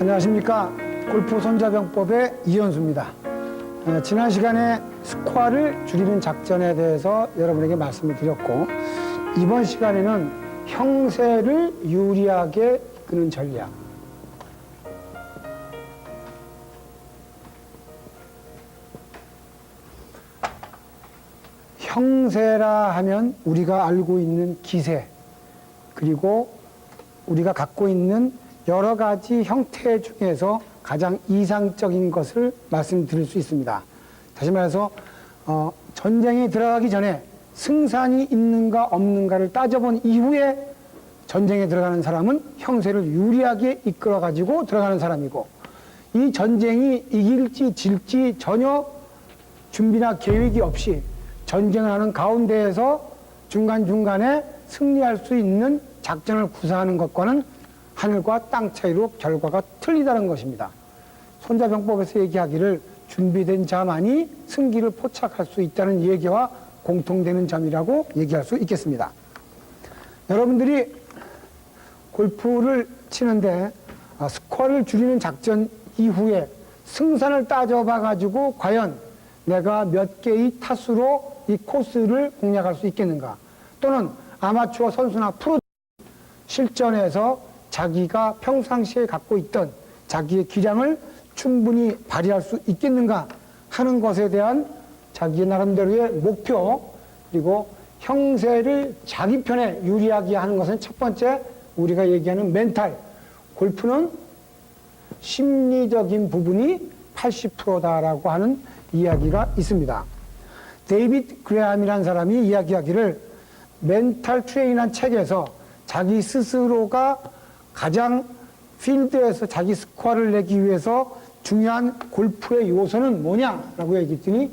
안녕하십니까. 골프 손자병법의 이현수입니다. 지난 시간에 스코어를 줄이는 작전에 대해서 여러분에게 말씀을 드렸고, 이번 시간에는 형세를 유리하게 이끄는 전략, 형세라 하면 우리가 알고 있는 기세, 그리고 우리가 갖고 있는 여러 가지 형태 중에서 가장 이상적인 것을 말씀드릴 수 있습니다. 다시 말해서 전쟁에 들어가기 전에 승산이 있는가 없는가를 따져본 이후에 전쟁에 들어가는 사람은 형세를 유리하게 이끌어가지고 들어가는 사람이고, 이 전쟁이 이길지 질지 전혀 준비나 계획이 없이 전쟁을 하는 가운데에서 중간중간에 승리할 수 있는 작전을 구사하는 것과는 하늘과 땅 차이로 결과가 틀리다는 것입니다. 손자병법에서 얘기하기를 준비된 자만이 승기를 포착할 수 있다는 얘기와 공통되는 점이라고 얘기할 수 있겠습니다. 여러분들이 골프를 치는데 스코어를 줄이는 작전 이후에 승산을 따져봐 가지고 과연 내가 몇 개의 타수로 이 코스를 공략할 수 있겠는가, 또는 아마추어 선수나 프로 실전에서 자기가 평상시에 갖고 있던 자기의 기량을 충분히 발휘할 수 있겠는가 하는 것에 대한 자기의 나름대로의 목표, 그리고 형세를 자기 편에 유리하게 하는 것은 첫 번째 우리가 얘기하는 멘탈. 골프는 심리적인 부분이 80%다라고 하는 이야기가 있습니다. 데이비드 그레함이라는 사람이 이야기하기를 멘탈 트레이닝이라는 책에서 자기 스스로가 가장 필드에서 자기 스코어를 내기 위해서 중요한 골프의 요소는 뭐냐라고 얘기했더니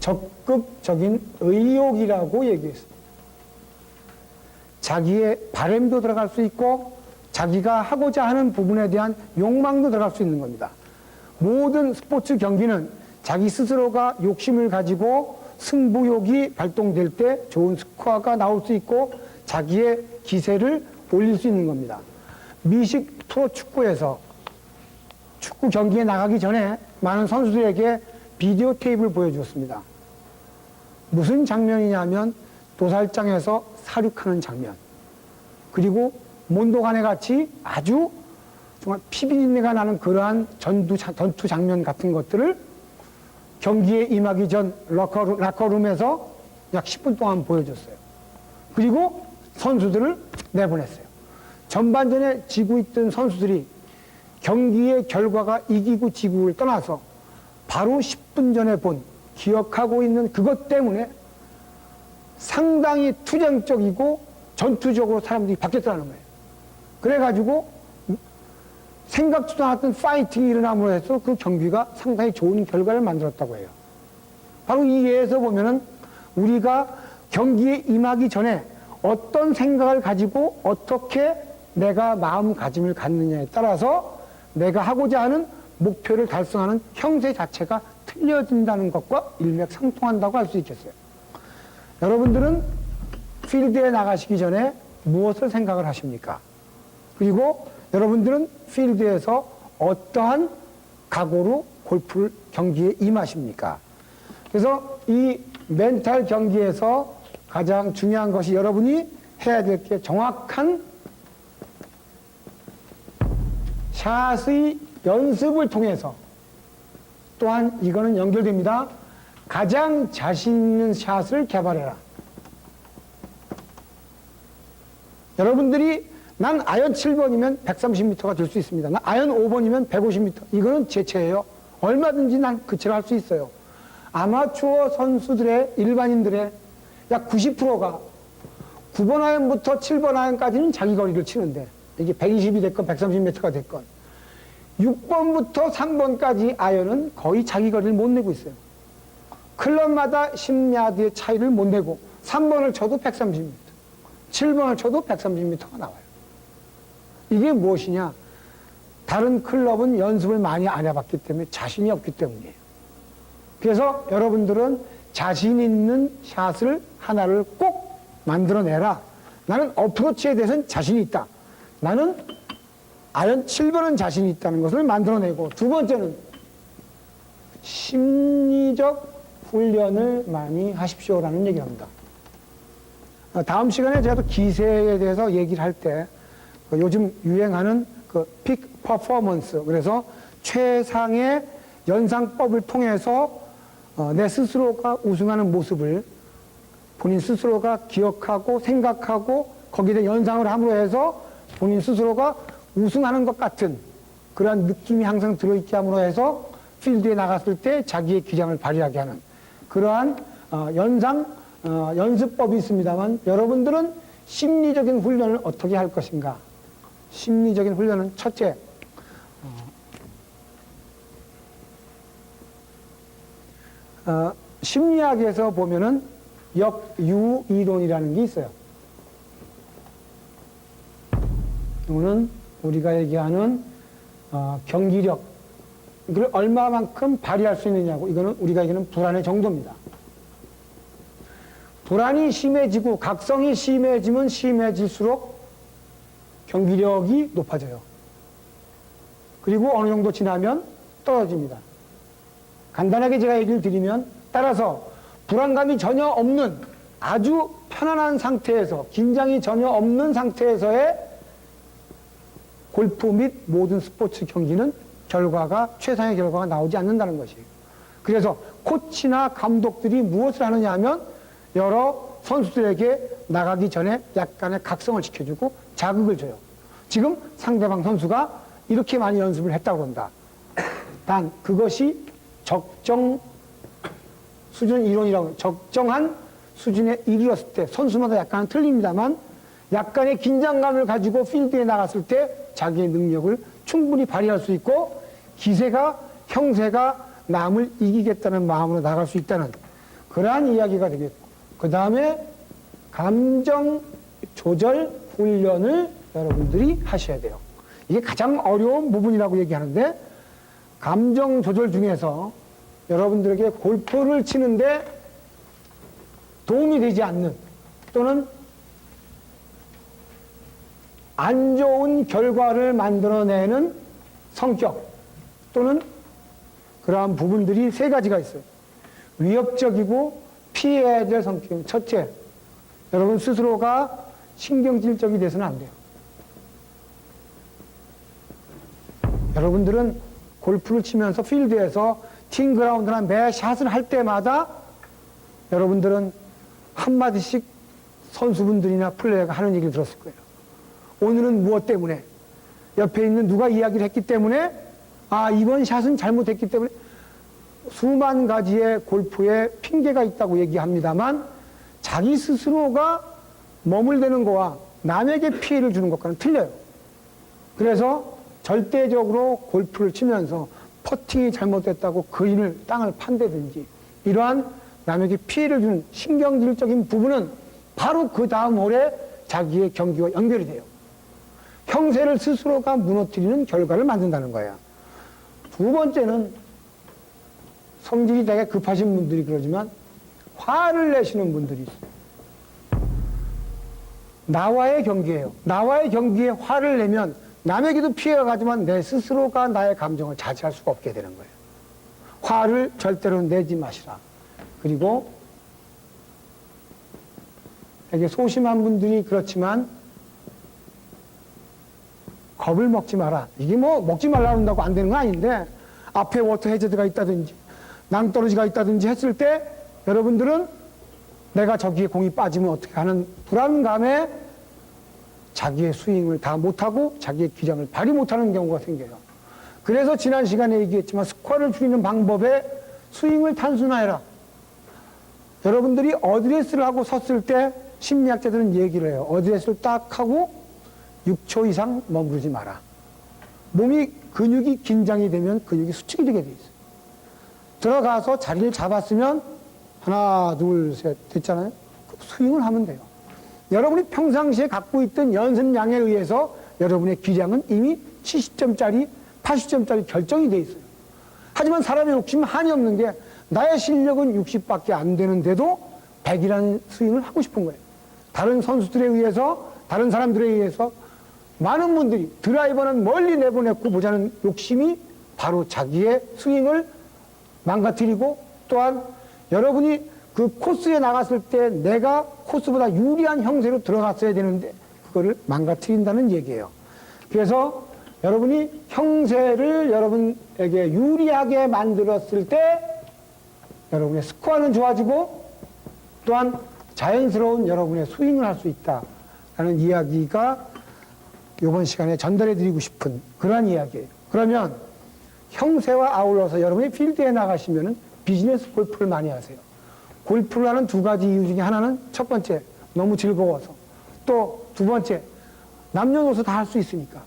적극적인 의욕이라고 얘기했습니다. 자기의 바람도 들어갈 수 있고 자기가 하고자 하는 부분에 대한 욕망도 들어갈 수 있는 겁니다. 모든 스포츠 경기는 자기 스스로가 욕심을 가지고 승부욕이 발동될 때 좋은 스코어가 나올 수 있고 자기의 기세를 올릴 수 있는 겁니다. 미식 프로 축구에서 축구 경기에 나가기 전에 많은 선수들에게 비디오 테이프를 보여주었습니다. 무슨 장면이냐면 도살장에서 사륙하는 장면, 그리고 몬도가네 같이 아주 정말 피비린내가 나는 그러한 전투 장면 같은 것들을 경기에 임하기 전 라커룸에서 약 10분 동안 보여줬어요. 그리고 선수들을 내보냈어요. 전반전에 지고 있던 선수들이 경기의 결과가 이기고 지구를 떠나서 바로 10분 전에 본, 기억하고 있는 그것 때문에 상당히 투쟁적이고 전투적으로 사람들이 바뀌었다는 거예요. 그래가지고 생각지도 않았던 파이팅이 일어남으로 해서 그 경기가 상당히 좋은 결과를 만들었다고 해요. 바로 이 예에서 보면은 우리가 경기에 임하기 전에 어떤 생각을 가지고 어떻게 내가 마음가짐을 갖느냐에 따라서 내가 하고자 하는 목표를 달성하는 형세 자체가 틀려진다는 것과 일맥상통한다고 할 수 있겠어요. 여러분들은 필드에 나가시기 전에 무엇을 생각을 하십니까? 그리고 여러분들은 필드에서 어떠한 각오로 골프 경기에 임하십니까? 그래서 이 멘탈 경기에서 가장 중요한 것이 여러분이 해야 될 게 정확한 샷의 연습을 통해서, 또한 이거는 연결됩니다. 가장 자신 있는 샷을 개발해라. 여러분들이 난 아연 7번이면 130m가 될 수 있습니다. 난 아연 5번이면 150m. 이거는 제 채예요. 얼마든지 난 그 채를 할 수 있어요. 아마추어 선수들의, 일반인들의 약 90%가 9번 아연부터 7번 아연까지는 자기 거리를 치는데, 이게 120이 됐건 130m가 됐건 6번부터 3번까지 아연은 거의 자기 거리를 못 내고 있어요. 클럽마다 10야드의 차이를 못 내고 3번을 쳐도 130m, 7번을 쳐도 130m가 나와요. 이게 무엇이냐? 다른 클럽은 연습을 많이 안 해봤기 때문에 자신이 없기 때문이에요. 그래서 여러분들은 자신 있는 샷을 하나를 꼭 만들어내라. 나는 어프로치에 대해서는 자신이 있다. 나는 아연 7번은 자신이 있다는 것을 만들어내고, 두 번째는 심리적 훈련을 많이 하십시오라는 얘기를 합니다. 다음 시간에 제가 또 기세에 대해서 얘기를 할 때 요즘 유행하는 그 픽 퍼포먼스, 그래서 최상의 연상법을 통해서 내 스스로가 우승하는 모습을 본인 스스로가 기억하고 생각하고 거기에 대해 연상을 함으로 해서 본인 스스로가 우승하는 것 같은 그러한 느낌이 항상 들어있게 함으로 해서 필드에 나갔을 때 자기의 기량을 발휘하게 하는 그러한 연습법이 있습니다만, 여러분들은 심리적인 훈련을 어떻게 할 것인가? 심리적인 훈련은 첫째, 심리학에서 보면은 역유이론이라는 게 있어요. 이거는 우리가 얘기하는 경기력, 이걸 얼마만큼 발휘할 수 있느냐고, 이거는 우리가 얘기하는 불안의 정도입니다. 불안이 심해지고 각성이 심해지면 심해질수록 경기력이 높아져요. 그리고 어느 정도 지나면 떨어집니다. 간단하게 제가 얘기를 드리면, 따라서 불안감이 전혀 없는 아주 편안한 상태에서, 긴장이 전혀 없는 상태에서의 골프 및 모든 스포츠 경기는 최상의 결과가 나오지 않는다는 것이에요. 그래서 코치나 감독들이 무엇을 하느냐 하면 여러 선수들에게 나가기 전에 약간의 각성을 시켜주고 자극을 줘요. 지금 상대방 선수가 이렇게 많이 연습을 했다고 한다. 단 그것이 적정 수준 이론이라고, 적정한 수준에 이르렀을 때, 선수마다 약간은 틀립니다만 약간의 긴장감을 가지고 필드에 나갔을 때 자기의 능력을 충분히 발휘할 수 있고 기세가, 형세가 남을 이기겠다는 마음으로 나갈 수 있다는 그러한 이야기가 되겠고, 그 다음에 감정 조절 훈련을 여러분들이 하셔야 돼요. 이게 가장 어려운 부분이라고 얘기하는데, 감정 조절 중에서 여러분들에게 골프를 치는데 도움이 되지 않는, 또는 안 좋은 결과를 만들어내는 성격, 또는 그러한 부분들이 세 가지가 있어요. 위협적이고 피해야 될 성격. 첫째, 여러분 스스로가 신경질적이 돼서는 안 돼요. 여러분들은 골프를 치면서 필드에서 팅그라운드나 매 샷을 할 때마다 여러분들은 한마디씩 선수분들이나 플레이어가 하는 얘기를 들었을 거예요. 오늘은 무엇 때문에, 옆에 있는 누가 이야기를 했기 때문에, 이번 샷은 잘못했기 때문에, 수만 가지의 골프에 핑계가 있다고 얘기합니다만 자기 스스로가 머물대는 거와 남에게 피해를 주는 것과는 틀려요. 그래서 절대적으로 골프를 치면서 퍼팅이 잘못됐다고 그린을, 땅을 판다든지 이러한 남에게 피해를 주는 신경질적인 부분은 바로 그 다음 홀에 자기의 경기와 연결이 돼요. 형세를 스스로가 무너뜨리는 결과를 만든다는 거예요. 두 번째는 성질이 되게 급하신 분들이 그러지만 화를 내시는 분들이 있어요. 나와의 경기예요. 나와의 경기에 화를 내면 남에게도 피해가 가지만 내 스스로가 나의 감정을 자제할 수가 없게 되는 거예요. 화를 절대로 내지 마시라. 그리고 되게 소심한 분들이 그렇지만 겁을 먹지 마라. 이게 뭐 먹지 말라고 한다고 안 되는 건 아닌데, 앞에 워터 해저드가 있다든지 낭떠러지가 있다든지 했을 때 여러분들은 내가 저기에 공이 빠지면 어떻게 하는 불안감에 자기의 스윙을 다 못하고 자기의 기량을 발휘 못하는 경우가 생겨요. 그래서 지난 시간에 얘기했지만 스코어를 줄이는 방법에 스윙을 단순화해라. 여러분들이 어드레스를 하고 섰을 때 심리학자들은 얘기를 해요. 어드레스를 딱 하고 6초 이상 머무르지 마라. 몸이, 근육이 긴장이 되면 근육이 수축이 되게 돼 있어요. 들어가서 자리를 잡았으면 하나, 둘, 셋 됐잖아요. 스윙을 하면 돼요. 여러분이 평상시에 갖고 있던 연습량에 의해서 여러분의 기량은 이미 70점짜리, 80점짜리 결정이 돼 있어요. 하지만 사람의 욕심은 한이 없는 게 나의 실력은 60밖에 안 되는데도 100이라는 스윙을 하고 싶은 거예요. 다른 선수들에 의해서, 다른 사람들에 의해서 많은 분들이 드라이버는 멀리 내보냈고 보자는 욕심이 바로 자기의 스윙을 망가뜨리고, 또한 여러분이 그 코스에 나갔을 때 내가 코스보다 유리한 형세로 들어갔어야 되는데 그거를 망가뜨린다는 얘기예요. 그래서 여러분이 형세를 여러분에게 유리하게 만들었을 때 여러분의 스코어는 좋아지고, 또한 자연스러운 여러분의 스윙을 할 수 있다라는 이야기가 이번 시간에 전달해 드리고 싶은 그러한 이야기예요. 그러면 형세와 아울러서 여러분이 필드에 나가시면은 비즈니스 골프를 많이 하세요. 골프를 하는 두 가지 이유 중에 하나는 첫 번째, 너무 즐거워서. 또 두 번째, 남녀노소 다 할 수 있으니까.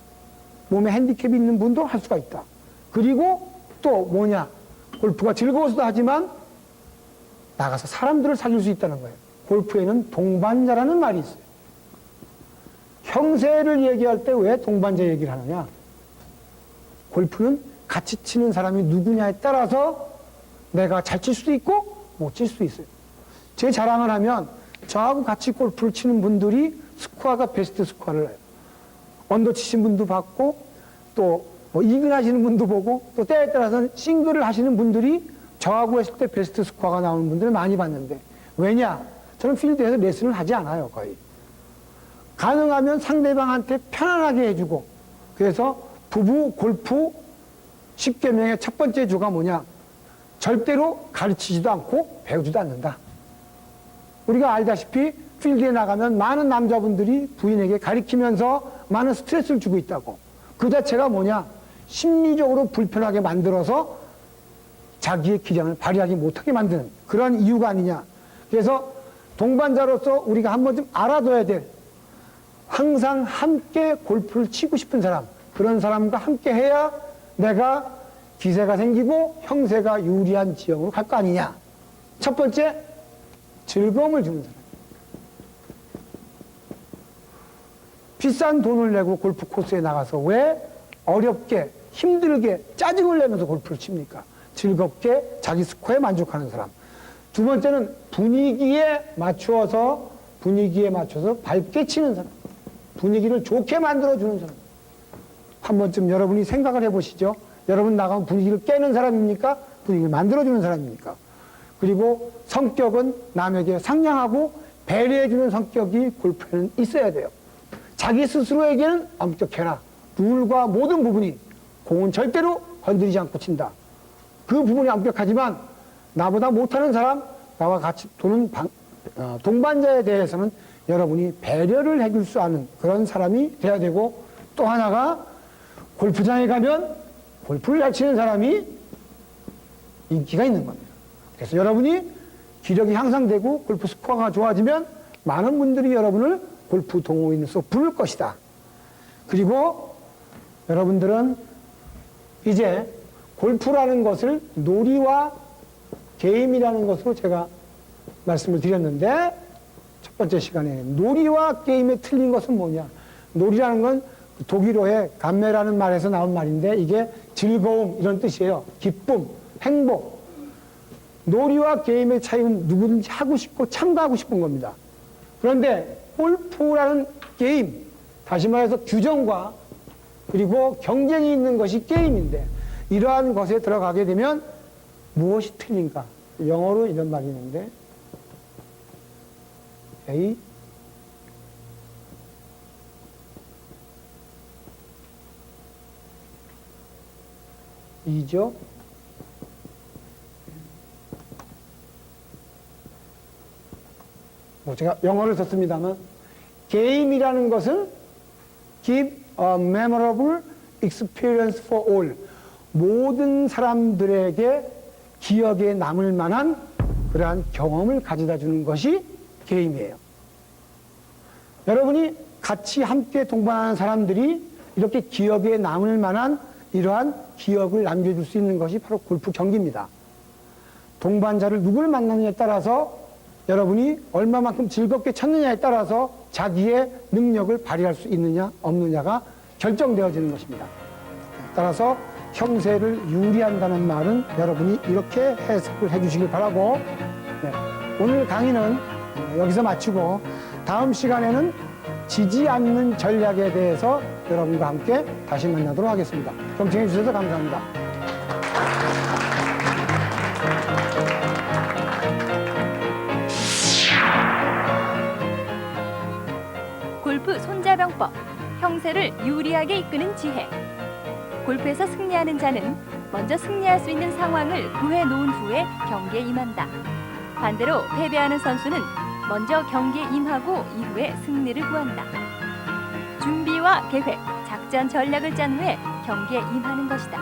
몸에 핸디캡이 있는 분도 할 수가 있다. 그리고 또 뭐냐, 골프가 즐거워서도 하지만 나가서 사람들을 살릴 수 있다는 거예요. 골프에는 동반자라는 말이 있어요. 형세를 얘기할 때 왜 동반자 얘기를 하느냐? 골프는 같이 치는 사람이 누구냐에 따라서 내가 잘 칠 수도 있고 못 칠 수도 있어요. 제 자랑을 하면 저하고 같이 골프를 치는 분들이 스코어가 베스트 스코어를 해요. 언더 치신 분도 봤고, 또 뭐 이글 하시는 분도 보고, 또 때에 따라서는 싱글을 하시는 분들이 저하고 했을 때 베스트 스코어가 나오는 분들을 많이 봤는데, 왜냐? 저는 필드에서 레슨을 하지 않아요, 거의. 가능하면 상대방한테 편안하게 해주고, 그래서 부부 골프 10계명의 첫 번째 주가 뭐냐? 절대로 가르치지도 않고 배우지도 않는다. 우리가 알다시피 필드에 나가면 많은 남자분들이 부인에게 가르치면서 많은 스트레스를 주고 있다고. 그 자체가 뭐냐? 심리적으로 불편하게 만들어서 자기의 기량을 발휘하지 못하게 만드는 그런 이유가 아니냐. 그래서 동반자로서 우리가 한 번쯤 알아둬야 될, 항상 함께 골프를 치고 싶은 사람, 그런 사람과 함께 해야 내가 기세가 생기고 형세가 유리한 지형으로 갈 거 아니냐. 첫 번째, 즐거움을 주는 사람. 비싼 돈을 내고 골프 코스에 나가서 왜 어렵게, 힘들게, 짜증을 내면서 골프를 칩니까? 즐겁게 자기 스코어에 만족하는 사람. 두 번째는 분위기에 맞춰서 밝게 치는 사람. 분위기를 좋게 만들어주는 사람. 한 번쯤 여러분이 생각을 해보시죠. 여러분 나가면 분위기를 깨는 사람입니까? 분위기를 만들어주는 사람입니까? 그리고 성격은 남에게 상냥하고 배려해주는 성격이 골프에는 있어야 돼요. 자기 스스로에게는 엄격해라. 룰과 모든 부분이, 공은 절대로 건드리지 않고 친다. 그 부분이 엄격하지만 나보다 못하는 사람, 나와 같이 도는 동반자에 대해서는 여러분이 배려를 해줄 수 아는 그런 사람이 돼야 되고, 또 하나가 골프장에 가면 골프를 잘 치는 사람이 인기가 있는 겁니다. 그래서 여러분이 기력이 향상되고 골프 스코어가 좋아지면 많은 분들이 여러분을 골프 동호인으로서 부를 것이다. 그리고 여러분들은 이제 골프라는 것을 놀이와 게임이라는 것으로 제가 말씀을 드렸는데, 첫 번째 시간에 놀이와 게임에 틀린 것은 뭐냐? 놀이라는 건 독일어의 감매라는 말에서 나온 말인데, 이게 즐거움 이런 뜻이에요. 기쁨, 행복. 놀이와 게임의 차이는 누구든지 하고 싶고 참가하고 싶은 겁니다. 그런데 골프라는 게임, 다시 말해서 규정과 그리고 경쟁이 있는 것이 게임인데, 이러한 것에 들어가게 되면 무엇이 틀린가? 영어로 이런 말이 있는데, A 이죠. 뭐 제가 영어를 썼습니다만, 게임이라는 것은 give a memorable experience for all. 모든 사람들에게 기억에 남을 만한 그러한 경험을 가져다 주는 것이 게임이에요. 여러분이 같이 함께 동반하는 사람들이 이렇게 기억에 남을 만한 이러한 기억을 남겨줄 수 있는 것이 바로 골프 경기입니다. 동반자를 누구를 만나느냐에 따라서 여러분이 얼마만큼 즐겁게 쳤느냐에 따라서 자기의 능력을 발휘할 수 있느냐 없느냐가 결정되어지는 것입니다. 따라서 형세를 유리한다는 말은 여러분이 이렇게 해석을 해주시길 바라고, 네, 오늘 강의는 여기서 마치고 다음 시간에는 지지 않는 전략에 대해서 여러분과 함께 다시 만나도록 하겠습니다. 경청해 주셔서 감사합니다. 골프 손자병법, 형세를 유리하게 이끄는 지혜. 골프에서 승리하는 자는 먼저 승리할 수 있는 상황을 구해 놓은 후에 경기에 임한다. 반대로 패배하는 선수는 먼저 경기에 임하고 이후에 승리를 구한다. 준비와 계획, 작전 전략을 짠 후에 경기에 임하는 것이다.